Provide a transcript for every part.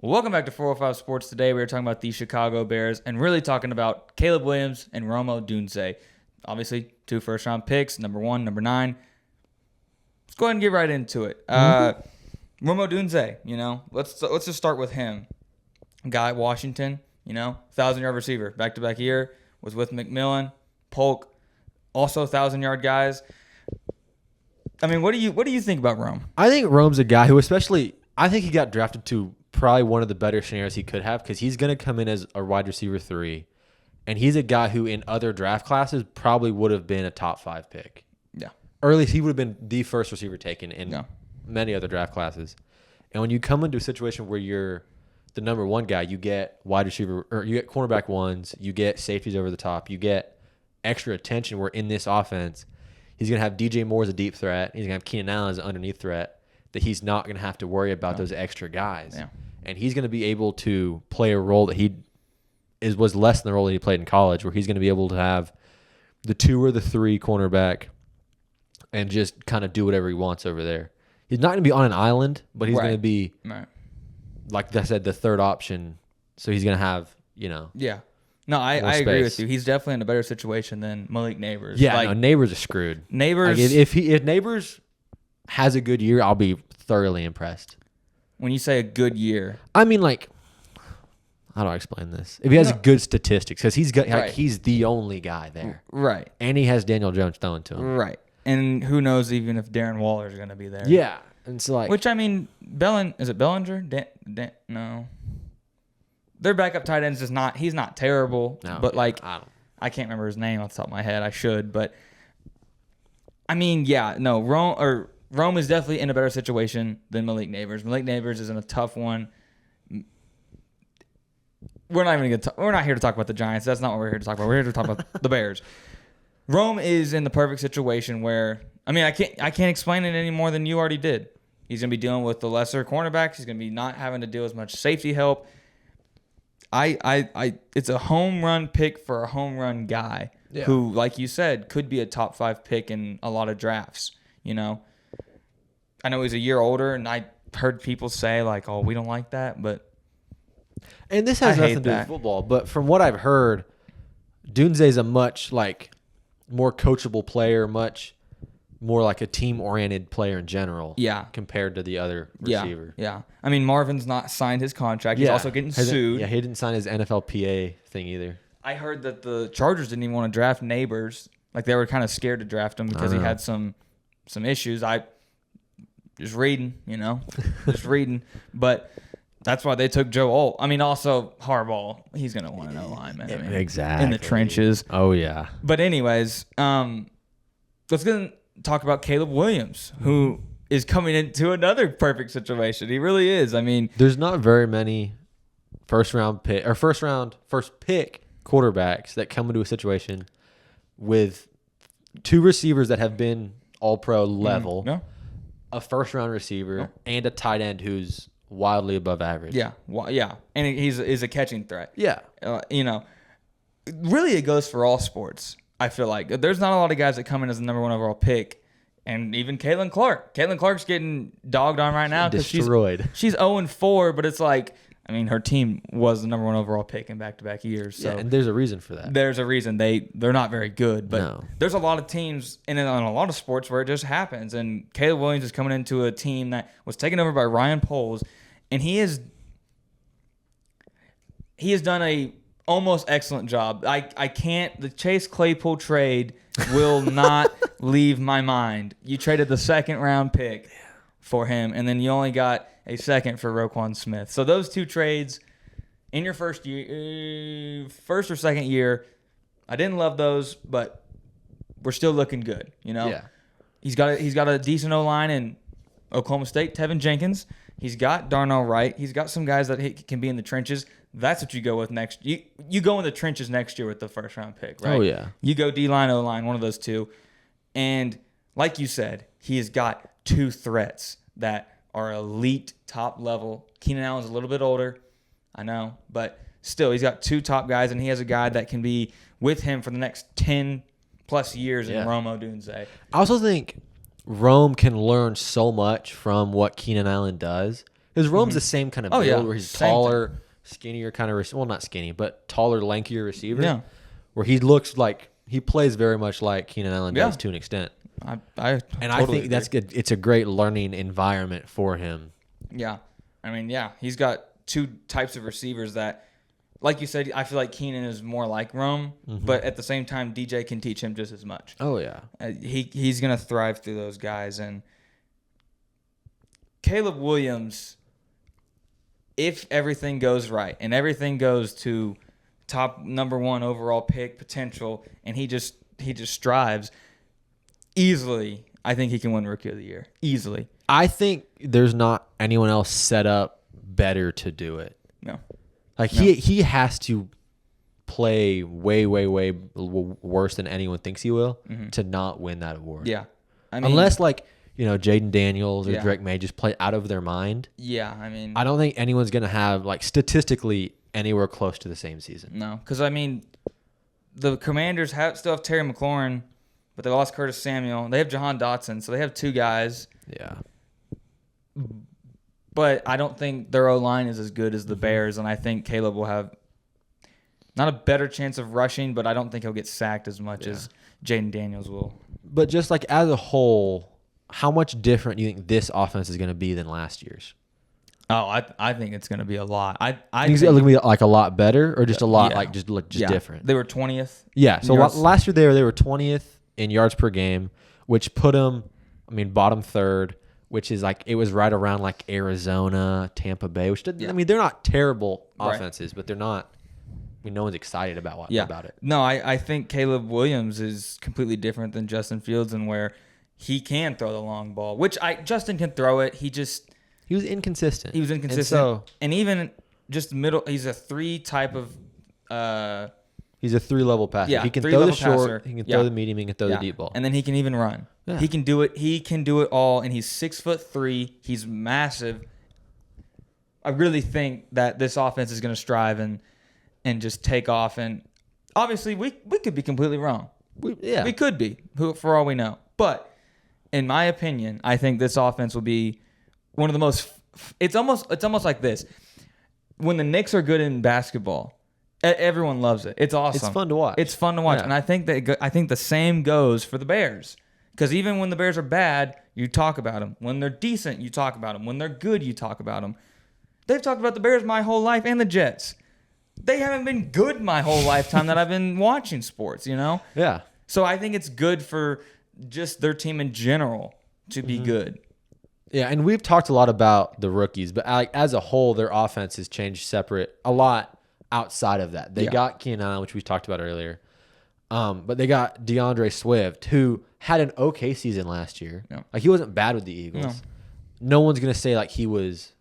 Welcome back to 405 Sports. Today we are talking about the Chicago Bears and really talking about Caleb Williams and Odunze. Obviously, 2 first-round picks, number 1, number 9. Let's go ahead and get right into it. Odunze, let's just start with him. Guy at Washington, 1,000-yard receiver, back-to-back year, was with McMillan, Polk, also 1,000-yard guys. I mean, what do you think about Rome? I think Rome's a guy who I think he got drafted to probably one of the better scenarios he could have because he's going to come in as a wide receiver 3, and he's a guy who in other draft classes probably would have been a top 5 pick. Yeah. Or at least he would have been the first receiver taken in many other draft classes. And when you come into a situation where you're the number 1 guy, you get wide receiver or you get cornerback 1s, you get safeties over the top, you get extra attention where in this offense, he's going to have DJ Moore as a deep threat. He's going to have Keenan Allen as an underneath threat that he's not going to have to worry about those extra guys. Yeah. And he's going to be able to play a role that was less than the role that he played in college, where he's going to be able to have the 2 or the 3 cornerback and just kind of do whatever he wants over there. He's not going to be on an island, but he's going to be, like I said, the third option. So he's going to have, Yeah. No, I agree with you. He's definitely in a better situation than Malik Neighbors. Yeah, Neighbors are screwed. Neighbors. Like if Neighbors has a good year, I'll be thoroughly impressed. When you say a good year, I mean, like, how do I explain this? If he has good statistics, because he's the only guy there, right? And he has Daniel Jones throwing to him, right? And who knows even if Darren Waller's going to be there? Yeah, and so like, which I mean, is it Bellinger? No, their backup tight end is not. He's not terrible, but like, I can't remember his name off the top of my head. I should, but I mean, Rome is definitely in a better situation than Malik Neighbors. Malik Neighbors is in a tough one. We're not here to talk about the Giants. That's not what we're here to talk about. We're here to talk about the Bears. Rome is in the perfect situation where, I mean, I can't explain it any more than you already did. He's going to be dealing with the lesser cornerbacks. He's going to be not having to deal as much safety help. It's a home run pick for a home run guy who, like you said, could be a top 5 pick in a lot of drafts. I know he's a year older, and I heard people say, like, oh, we don't like that, but and this has nothing to do with football, but from what I've heard, Odunze's a much, like, more coachable player, much more like a team-oriented player in general compared to the other receiver. Yeah. I mean, Marvin's not signed his contract. He's also getting sued. Yeah, he didn't sign his NFLPA thing either. I heard that the Chargers didn't even want to draft Neighbors. Like, they were kind of scared to draft him because he had some issues. Just reading, But that's why they took Joe Alt. I mean, also Harbaugh. He's going to want an O-lineman. Exactly. In the trenches. Oh, yeah. But anyways, let's talk about Caleb Williams, who is coming into another perfect situation. He really is. I mean, there's not very many first pick quarterbacks that come into a situation with 2 receivers that have been all-pro level. No. A first-round receiver, and a tight end who's wildly above average. Yeah, and he's a catching threat. Yeah. Really it goes for all sports, I feel like. There's not a lot of guys that come in as the number 1 overall pick, and even Caitlin Clark. Caitlin Clark's getting dogged on right now because destroyed. She's 0-4, but it's like, I mean, her team was the number 1 overall pick in back-to-back years. So and there's a reason for that. There's a reason. They're not very good, but there's a lot of teams in a lot of sports where it just happens. And Caleb Williams is coming into a team that was taken over by Ryan Poles, and he has done a almost excellent job. The Chase Claypool trade will not leave my mind. You traded the 2nd-round pick for him, and then you only got a 2nd for Roquan Smith. So those 2 trades in your first or 2nd year, I didn't love those, but we're still looking good. Yeah. He's got a decent O-line in Oklahoma State, Tevin Jenkins. He's got Darnell Wright. He's got some guys that can be in the trenches. That's what you go with next. You go in the trenches next year with the 1st-round pick, right? Oh yeah. You go D-line, O-line, one of those 2, and like you said, he has got 2 threats that are elite, top level. Keenan Allen's a little bit older, I know, but still, he's got 2 top guys, and he has a guy that can be with him for the next 10 plus years in Rome Odunze. I also think Rome can learn so much from what Keenan Allen does Because Rome's the same kind of build where he's Same taller, thing. skinnier kind of well, not skinny, but taller, lankier receiver. Yeah. Where he looks like he plays very much like Keenan Allen does to an extent. I think that's good. It's a great learning environment for him. Yeah. I mean, he's got two types of receivers that, like you said, I feel like Keenan is more like Rome, but at the same time, DJ can teach him just as much. Oh, yeah. He's going to thrive through those guys. And Caleb Williams, if everything goes right and everything goes to top number 1 overall pick potential, and he just strives easily, I think he can win Rookie of the Year easily. I think there's not anyone else set up better to do it. No, he has to play way worse than anyone thinks he will to not win that award. Yeah, I mean, unless Jaden Daniels or Drake May just play out of their mind. Yeah, I mean, I don't think anyone's gonna have statistically anywhere close to the same season. No, because I mean, the Commanders still have Terry McLaurin, but they lost Curtis Samuel. They have Jahan Dotson, so they have 2 guys. Yeah. But I don't think their O-line is as good as the Bears, and I think Caleb will have not a better chance of rushing, but I don't think he'll get sacked as much as Jaden Daniels will. But just as a whole, how much different do you think this offense is going to be than last year's? Oh, I think it's going to be a lot. I think it's going to be a lot better, or just a lot just different. They were 20th. Yeah. So last year they were 20th in yards per game, which put them, bottom 3rd, which is it was right around Arizona, Tampa Bay, which they're not terrible offenses, but they're not. No one's excited about it. No, I think Caleb Williams is completely different than Justin Fields, and where he can throw the long ball, which Justin can throw it. He was inconsistent. And even just middle, he's a 3 type of. He's a 3-level passer. Yeah, he can throw the short, he can throw the medium, he can throw the deep ball, and then he can even run. Yeah. He can do it. He can do it all, and he's 6'3". He's massive. I really think that this offense is going to strive and just take off. And obviously, we could be completely wrong. We could be, for all we know. But in my opinion, I think this offense will be one of the most. It's almost like this. When the Knicks are good in basketball, everyone loves it. It's awesome. It's fun to watch. Yeah. And I think the same goes for the Bears. Because even when the Bears are bad, you talk about them. When they're decent, you talk about them. When they're good, you talk about them. They've talked about the Bears my whole life, and the Jets. They haven't been good my whole lifetime that I've been watching sports, Yeah. So I think it's good for just their team in general to be good. Yeah, and we've talked a lot about the rookies, but as a whole, their offense has changed a lot outside of that. They got Keenan Allen, which we talked about earlier. But they got DeAndre Swift, who had an okay season last year. No. He wasn't bad with the Eagles. No one's going to say he was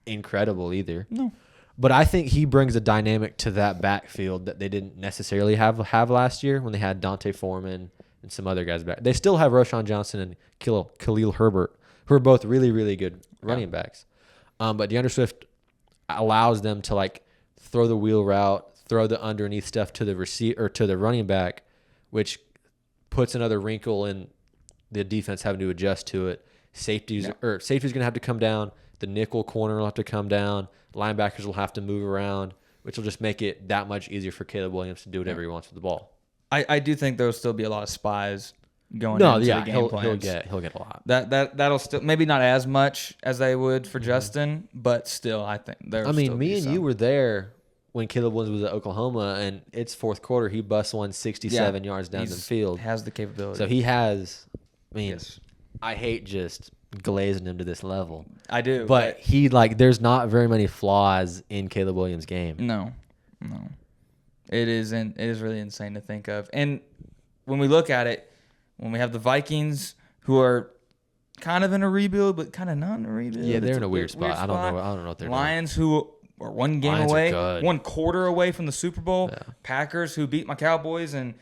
incredible either. No. But I think he brings a dynamic to that backfield that they didn't necessarily have last year when they had Dante Foreman and some other guys back. They still have Roshan Johnson and Khalil Herbert, who are both really, really good running backs. But DeAndre Swift allows them to throw the wheel route, throw the underneath stuff to the receiver or to the running back, which puts another wrinkle in the defense having to adjust to it. Safety's going to have to come down. The nickel corner will have to come down. Linebackers will have to move around, which will just make it that much easier for Caleb Williams to do whatever he wants with the ball. I do think there will still be a lot of spies going into the game plans. He'll get a lot. That'll still maybe not as much as they would for Justin, but still I think there. Me and you were there when Caleb Williams was at Oklahoma, and it's fourth quarter. He busts 167 yards down the field. Has the capability. So he has. I hate just glazing him to this level. I do, but he there's not very many flaws in Caleb Williams' game. No. It is really insane to think of. And when we look at it, when we have the Vikings, who are kind of in a rebuild, but kind of not in a rebuild. Yeah, they're in a weird spot. I don't know what they're doing. Lions, who are one game away, 1 quarter away from the Super Bowl. Yeah. Packers, who beat my Cowboys and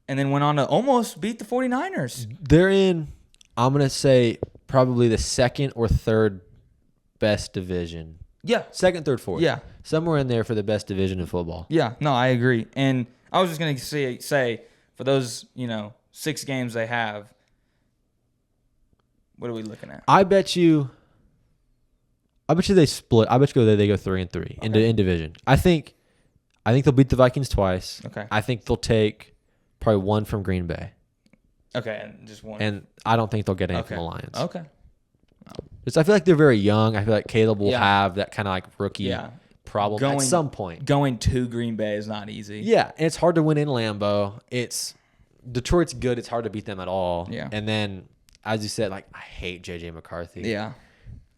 then went on to almost beat the 49ers. They're in, I'm going to say, probably the second or third best division. Yeah. Second, third, fourth. Yeah. Somewhere in there for the best division in football. Yeah. No, I agree. And I was just going to say, for those, 6 games they have, what are we looking at? I bet you I bet you they split. I bet you they go 3-3 in division. I think they'll beat the Vikings twice. Okay. I think they'll take probably one from Green Bay. Okay, and just one. And I don't think they'll get any from the Lions. Okay. Just I feel like they're very young. I feel like Caleb will have that kind of like rookie problem at some point. Going to Green Bay is not easy. Yeah, and it's hard to win in Lambeau. Detroit's good. It's hard to beat them at all. Yeah. And then, as you said, like I hate J.J. McCarthy. Yeah.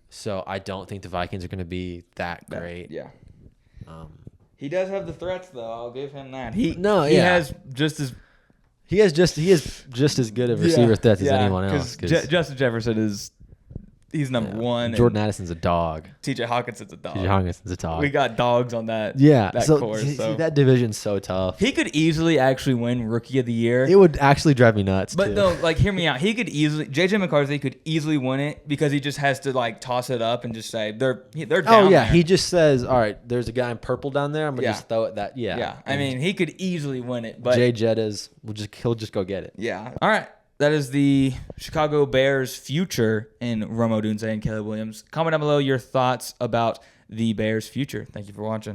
So I don't think the Vikings are going to be that great. Yeah. He does have the threats, though. I'll give him that. He has just as as good of receiver threats as anyone else. Justin Jefferson he's number one. Jordan Addison's a dog. T.J. Hawkinson's a dog. We got dogs on that. Yeah. That course. See, that division's so tough. He could easily actually win Rookie of the Year. It would actually drive me nuts. But no, like hear me out. J.J. McCarthy could easily win it because he just has to like toss it up and just say they're down. Oh yeah, there. he just says, all right, there's a guy in purple down there. I'm gonna just throw it that. Yeah. Yeah. I mean, he could easily win it, but Jay Jettas he'll just go get it. Yeah. All right. That is the Chicago Bears' future in Rome Odunze and Caleb Williams. Comment down below your thoughts about the Bears' future. Thank you for watching.